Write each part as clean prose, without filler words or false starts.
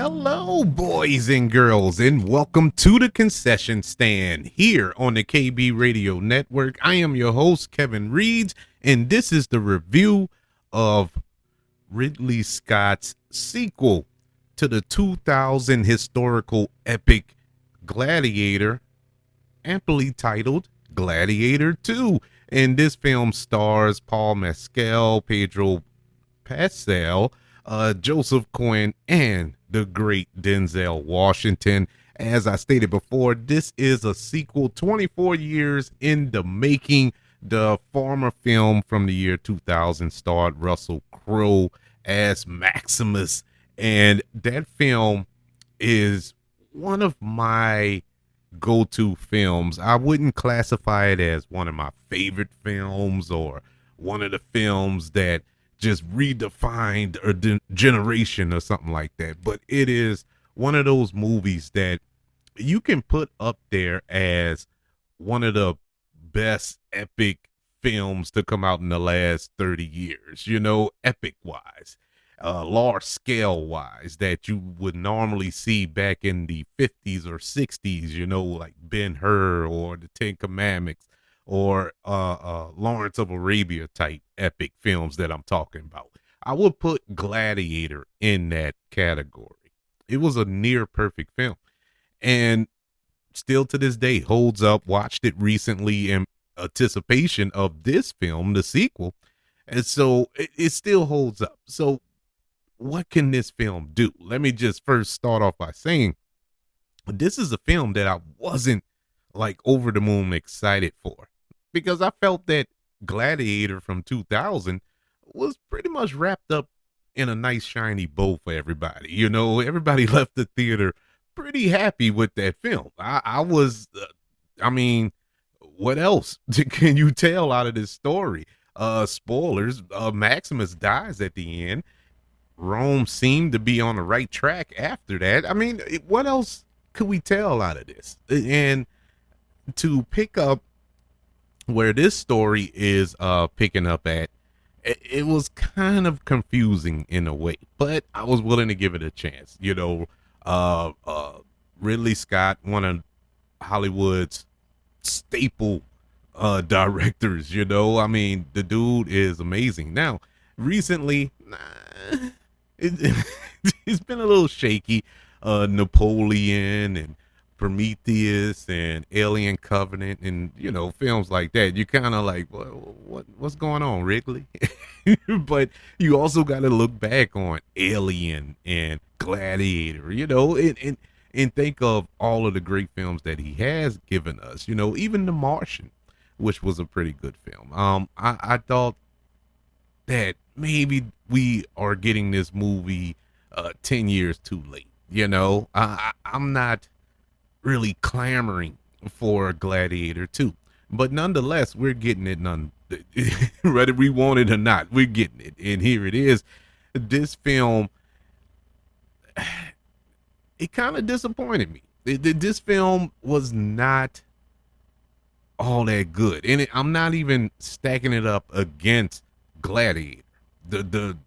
Hello, boys and girls, and welcome to the concession stand here on the KB Radio Network. I am your host, Kevin Reeds, and this is the review of Ridley Scott's sequel to the 2000 historical epic Gladiator, amply titled Gladiator 2. And this film stars Paul Mescal, Pedro Pascal, Joseph Quinn, and the great Denzel Washington. As I stated before, this is a sequel 24 years in the making. The former film from the year 2000 starred Russell Crowe as Maximus, and that film is one of my go-to films. I wouldn't classify it as one of my favorite films or one of the films that just redefined a generation or something like that, but it is one of those movies that you can put up there as one of the best epic films to come out in the last 30 years, epic wise, large scale wise, that you would normally see back in the 50s or 60s, like Ben-Hur or the Ten Commandments or Lawrence of Arabia type epic films that I'm talking about. I would put Gladiator in that category. It was a near perfect film and still to this day holds up. Watched it recently in anticipation of this film, the sequel, and so it still holds up. So what can this film do? Let me just first start off by saying this is a film that I wasn't like over the moon excited for, because I felt that Gladiator from 2000 was pretty much wrapped up in a nice shiny bow for everybody. Everybody left the theater pretty happy with that film. I was, what else can you tell out of this story? Spoilers, Maximus dies at the end. Rome seemed to be on the right track after that. What else could we tell out of this? And to pick up where this story is picking up at, it was kind of confusing in a way, but I was willing to give it a chance. Ridley Scott, one of Hollywood's staple directors, the dude is amazing. Now, recently, it's been a little shaky. Napoleon and Prometheus and Alien Covenant and films like that, you kind of like, what's going on, Ridley? But you also got to look back on Alien and Gladiator, and think of all of the great films that he has given us, even The Martian, which was a pretty good film. I thought that maybe we are getting this movie 10 years too late. I'm not really clamoring for Gladiator 2, but nonetheless, we're getting it whether we want it or not, we're getting it. And here it is. This film, it kind of disappointed me. This film was not all that good. And I'm not even stacking it up against Gladiator, the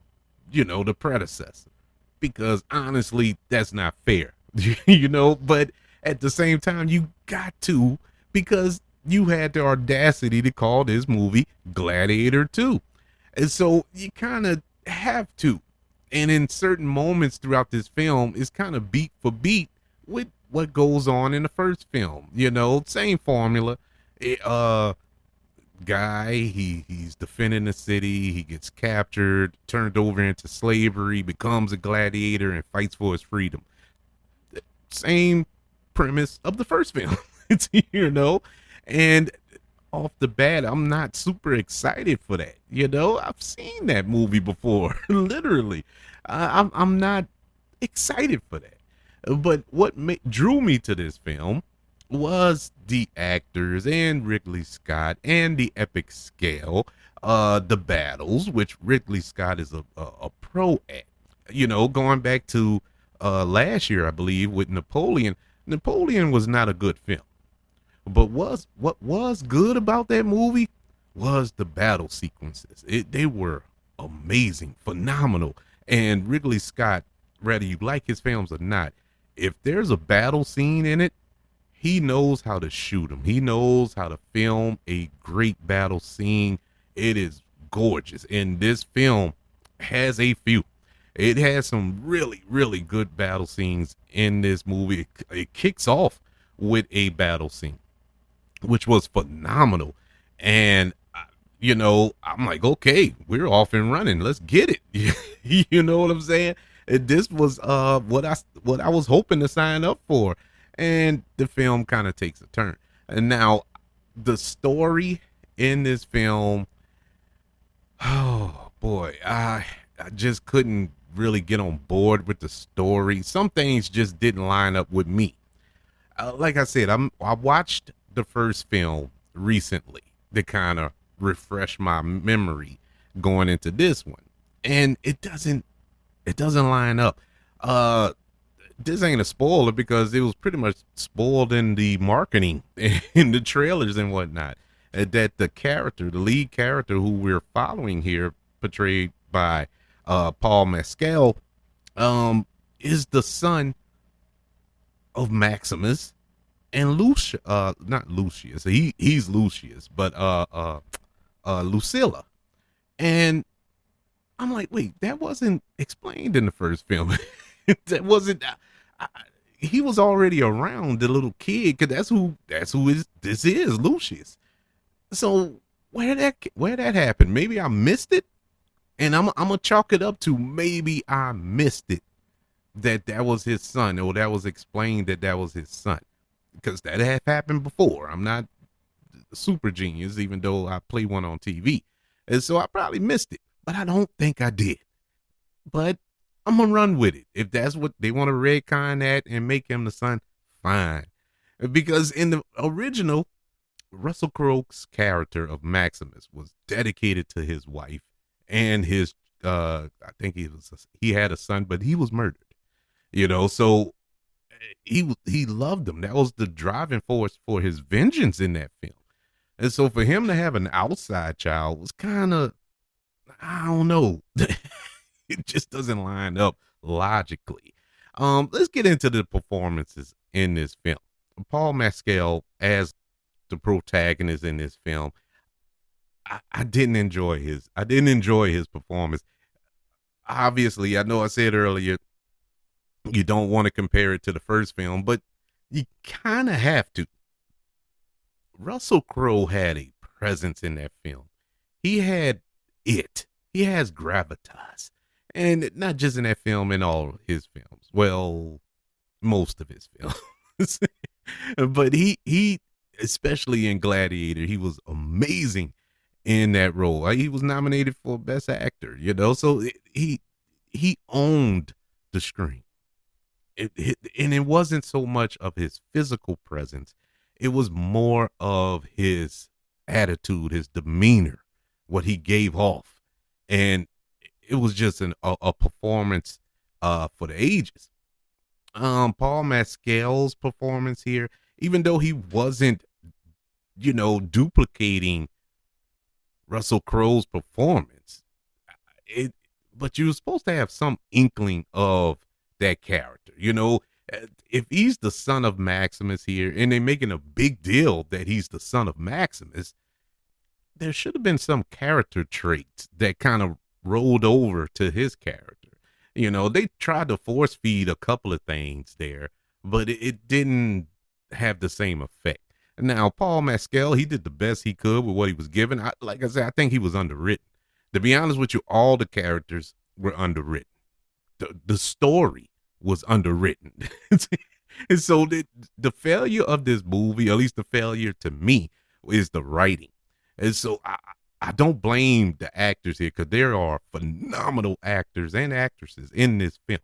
predecessor, because honestly, that's not fair. But at the same time, you got to, because you had the audacity to call this movie Gladiator 2. And so you kind of have to. And in certain moments throughout this film, it's kind of beat for beat with what goes on in the first film. Same formula. Guy, he's defending the city, he gets captured, turned over into slavery, becomes a gladiator, and fights for his freedom. Same premise of the first film. And off the bat, I'm not super excited for that. I've seen that movie before. Literally, I'm not excited for that. But what drew me to this film was the actors and Ridley Scott and the epic scale, the battles, which Ridley Scott is a pro at. Going back to last year, I believe, with Napoleon. Napoleon was not a good film, but what was good about that movie was the battle sequences. They were amazing, phenomenal, and Ridley Scott whether you like his films or not, if there's a battle scene in it, he knows how to shoot them. He knows how to film a great battle scene. It is gorgeous. And this film has a few. It has some really, really good battle scenes in this movie. It kicks off with a battle scene, which was phenomenal. And, I'm like, okay, we're off and running. Let's get it. You know what I'm saying? And this was what I was hoping to sign up for. And the film kind of takes a turn. And now the story in this film, oh boy, I just couldn't really get on board with the story. Some things just didn't line up with me. Like I said, I watched the first film recently to kind of refresh my memory going into this one, and it doesn't line up. This ain't a spoiler because it was pretty much spoiled in the marketing in the trailers and whatnot. That the lead character who we're following here, portrayed by Paul Mescal, is the son of Maximus and not Lucius. He's Lucius, but Lucilla. And I'm like, wait, that wasn't explained in the first film. That wasn't. He was already around the little kid, because this is Lucius. So where that happened? Maybe I missed it, and I'm gonna chalk it up to maybe I missed it, that was his son, or that was explained that was his son, because that had happened before. I'm not a super genius, even though I play one on TV, and so I probably missed it, but I don't think I did. But I'm gonna run with it. If that's what they want to retcon that and make him the son, fine. Because in the original, Russell Crowe's character of Maximus was dedicated to his wife and his I think he had a son, but he was murdered. So he loved him. That was the driving force for his vengeance in that film. And so for him to have an outside child was kind of, I don't know. It just doesn't line up logically. Let's get into the performances in this film. Paul Mescal as the protagonist in this film, I didn't enjoy his performance. Obviously, I know I said earlier you don't want to compare it to the first film, but you kind of have to. Russell Crowe had a presence in that film. He had it. He has gravitas. And not just in that film, in all his films. Well, most of his films. But he, especially in Gladiator, he was amazing in that role. He was nominated for Best Actor, so he owned the screen. And it wasn't so much of his physical presence. It was more of his attitude, his demeanor, what he gave off. And it was just a performance for the ages. Paul Mescal's performance here, even though he wasn't, duplicating Russell Crowe's performance, but you were supposed to have some inkling of that character. If he's the son of Maximus here, and they're making a big deal that he's the son of Maximus, there should have been some character traits that kind of rolled over to his character. They tried to force feed a couple of things there, but it didn't have the same effect. Now, Paul Mescal, he did the best he could with what he was given. Like I said, I think he was underwritten. To be honest with you, all the characters were underwritten. The story was underwritten. And so the failure of this movie, at least the failure to me, is the writing. And so I don't blame the actors here, because there are phenomenal actors and actresses in this film.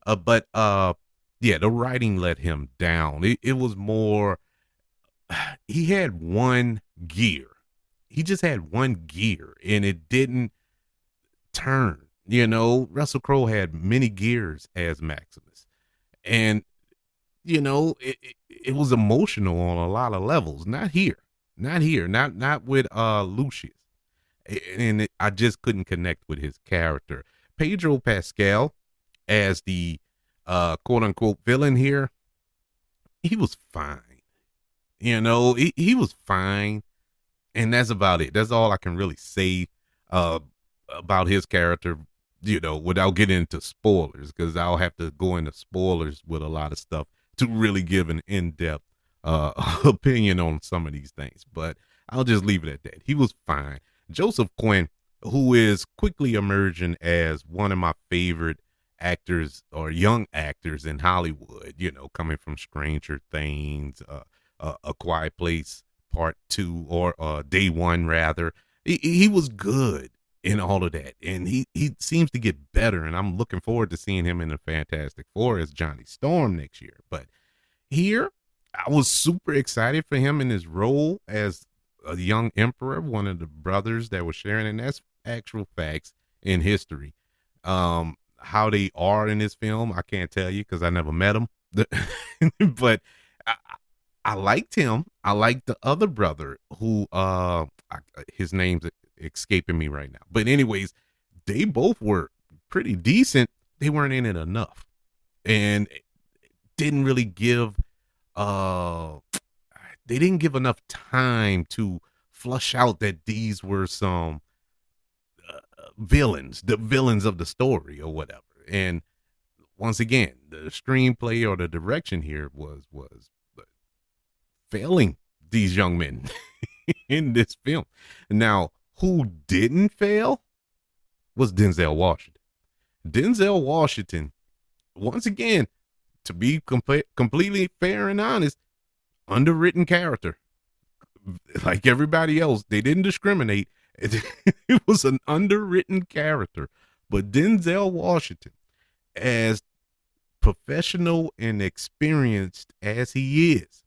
But the writing let him down. It was more, he had one gear. He just had one gear, and it didn't turn. Russell Crowe had many gears as Maximus. And, it was emotional on a lot of levels. Not here. Not with Lucius. And I just couldn't connect with his character. Pedro Pascal, as the quote unquote villain here, he was fine. He was fine, and that's about it. That's all I can really say uh about his character, without getting into spoilers, because I'll have to go into spoilers with a lot of stuff to really give an in-depth opinion on some of these things. But I'll just leave it at that. He was fine. Joseph Quinn, who is quickly emerging as one of my favorite actors or young actors in Hollywood, coming from Stranger Things, A Quiet Place Part 2, or Day One, rather. He was good in all of that, and he seems to get better, and I'm looking forward to seeing him in the Fantastic Four as Johnny Storm next year. But here, I was super excited for him in his role as a young emperor, one of the brothers that was sharing, and that's actual facts in history. How they are in this film, I can't tell you because I never met them. But I, I liked him. I liked the other brother who his name's escaping me right now. But anyways, they both were pretty decent. They weren't in it enough, and didn't really give uh they didn't give enough time to flush out that these were some villains, the villains of the story or whatever. And once again, the screenplay or the direction here was failing these young men in this film. Now, who didn't fail was Denzel Washington. Denzel Washington, once again, to be completely fair and honest, underwritten character. Like everybody else, they didn't discriminate. It was an underwritten character. But Denzel Washington, as professional and experienced as he is,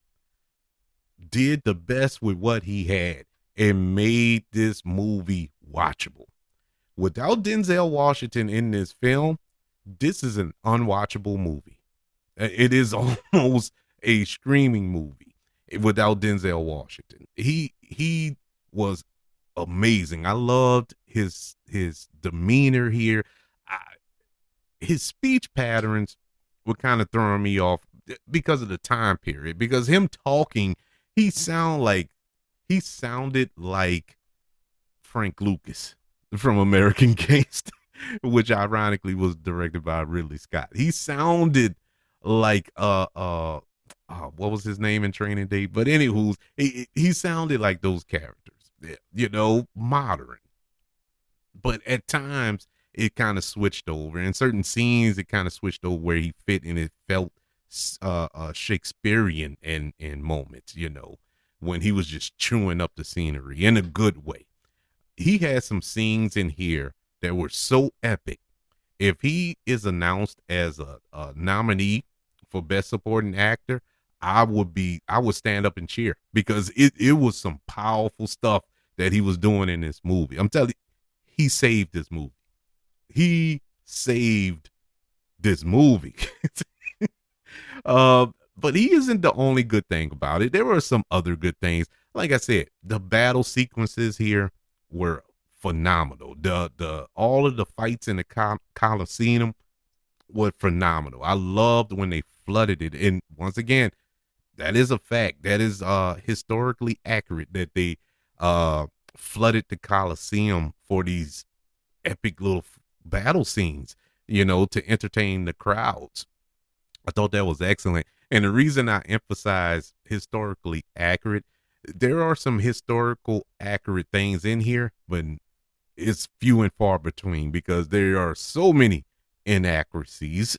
did the best with what he had and made this movie watchable. Without Denzel Washington in this film, this is an unwatchable movie. It is almost a streaming movie without Denzel Washington. He was amazing. I loved his demeanor here. His speech patterns were kind of throwing me off because of the time period. Because him talking, he sounded like Frank Lucas from American Gangster, which ironically was directed by Ridley Scott. He sounded like what was his name in Training Day? But anywho, he sounded like those characters, modern. But at times it kind of switched over. In certain scenes, it kind of switched over where he fit, and it felt Shakespearean in moments, when he was just chewing up the scenery in a good way. He had some scenes in here that were so epic. If he is announced as a nominee for Best Supporting Actor, I would stand up and cheer, because it was some powerful stuff that he was doing in this movie. I'm telling you, he saved this movie. He saved this movie. But he isn't the only good thing about it. There were some other good things. Like I said, the battle sequences here were phenomenal. The all of the fights in the Coliseum were phenomenal. I loved when they flooded it. And once again, that is a fact. That is historically accurate that they flooded the Coliseum for these epic little battle scenes, to entertain the crowds. I thought that was excellent. And the reason I emphasize historically accurate, there are some historical accurate things in here, but it's few and far between, because there are so many inaccuracies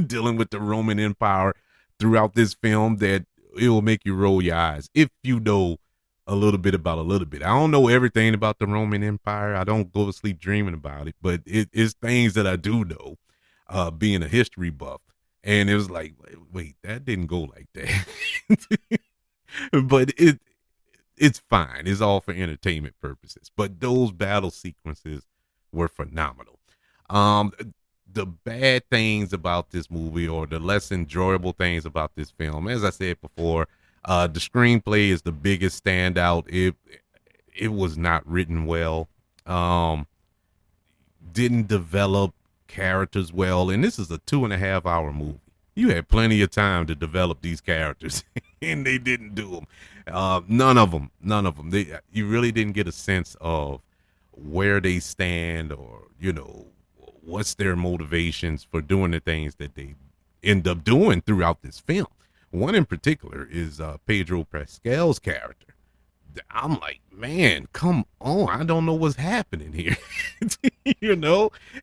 dealing with the Roman Empire throughout this film that it will make you roll your eyes if you know a little bit about a little bit. I don't know everything about the Roman Empire. I don't go to sleep dreaming about it, but it's things that I do know, being a history buff. And it was like, wait, that didn't go like that. But it's fine. It's all for entertainment purposes. But those battle sequences were phenomenal. The bad things about this movie, or the less enjoyable things about this film, as I said before, the screenplay is the biggest standout. It was not written well. Didn't develop characters well, and this is a 2.5 hour movie. You had plenty of time to develop these characters, and they didn't do them. None of them. You really didn't get a sense of where they stand, or what's their motivations for doing the things that they end up doing throughout this film. One in particular is Pedro Pascal's character. I'm like, man, come on. I don't know what's happening here.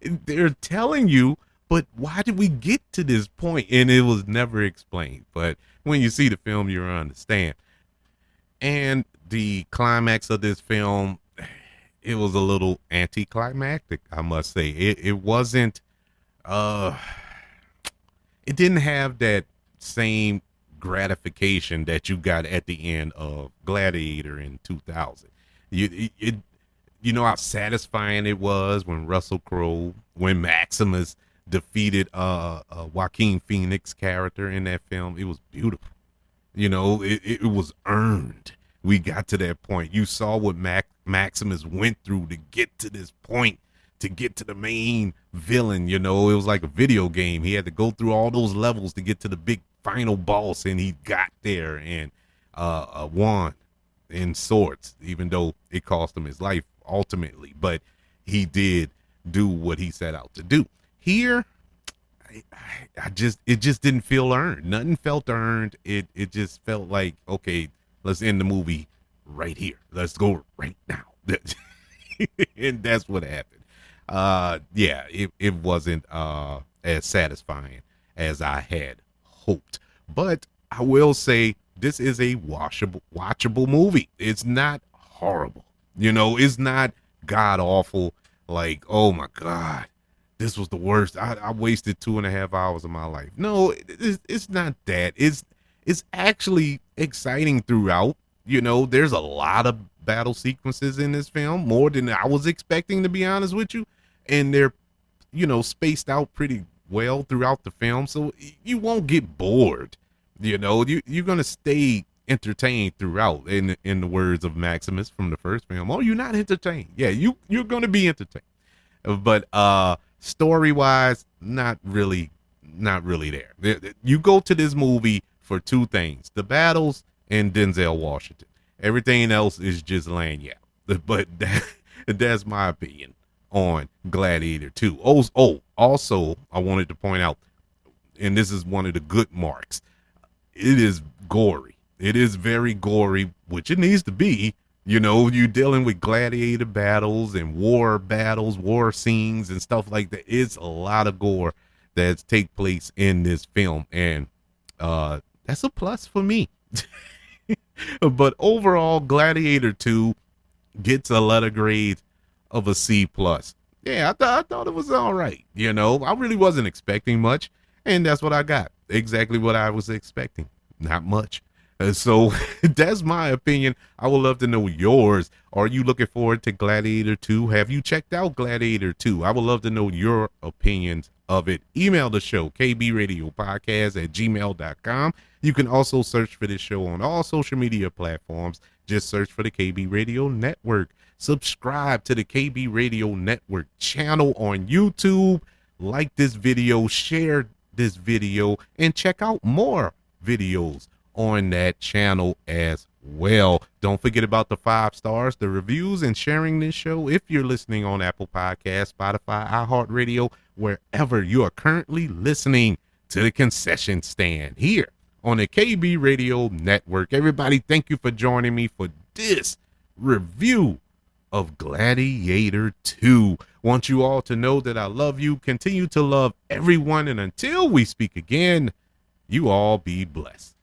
They're telling you, but why did we get to this point? And it was never explained. But when you see the film, you'll understand. And the climax of this film, it was a little anticlimactic, I must say. It wasn't, it didn't have that same gratification that you got at the end of Gladiator in 2000. You know how satisfying it was when when Maximus defeated Joaquin Phoenix character in that film. It was beautiful. It was earned. We got to that point. You saw what Maximus went through to get to this point, to get to the main villain. It was like a video game. He had to go through all those levels to get to the big final boss, and he got there and won in sorts, even though it cost him his life ultimately. But he did do what he set out to do. Here, it just didn't feel earned. Nothing felt earned. It just felt like, okay, let's end the movie right here. Let's go right now. And that's what happened. It wasn't as satisfying as I had hoped. But I will say this is a watchable movie. It's not horrible. It's not god awful. Like, oh my God, this was the worst. I wasted 2.5 hours of my life. No, it's not that. It's actually exciting throughout. There's a lot of battle sequences in this film, more than I was expecting, to be honest with you. And they're, spaced out pretty well throughout the film. So you won't get bored. You're going to stay entertained throughout, in the words of Maximus from the first film. Oh, you're not entertained. Yeah, you're going to be entertained. But story wise, not really there. You go to this movie for two things: the battles and Denzel Washington. Everything else is just lagniappe. But that's my opinion on Gladiator 2. Also, I wanted to point out, and this is one of the good marks, it is gory. It is very gory, which it needs to be. You're dealing with gladiator battles and war scenes and stuff like that. It's a lot of gore that take place in this film, and that's a plus for me. But overall, Gladiator 2 gets a letter grade of a C+. Yeah, I thought it was all right. I really wasn't expecting much, and that's what I got. Exactly what I was expecting. Not much. So that's my opinion. I would love to know yours. Are you looking forward to Gladiator 2? Have you checked out Gladiator 2? I would love to know your opinions of it. Email the show, kbradiopodcast@gmail.com. You can also search for this show on all social media platforms. Just search for the KB Radio Network. Subscribe to the KB Radio Network channel on YouTube. Like this video, share this video, and check out more videos on that channel as well. Don't forget about the 5 stars, the reviews, and sharing this show if you're listening on Apple Podcasts, Spotify, iHeartRadio, wherever you are currently listening to the concession stand here on the KB Radio Network. Everybody, thank you for joining me for this review of Gladiator 2. Want you all to know that I love you. Continue to love everyone, and until we speak again, you all be blessed.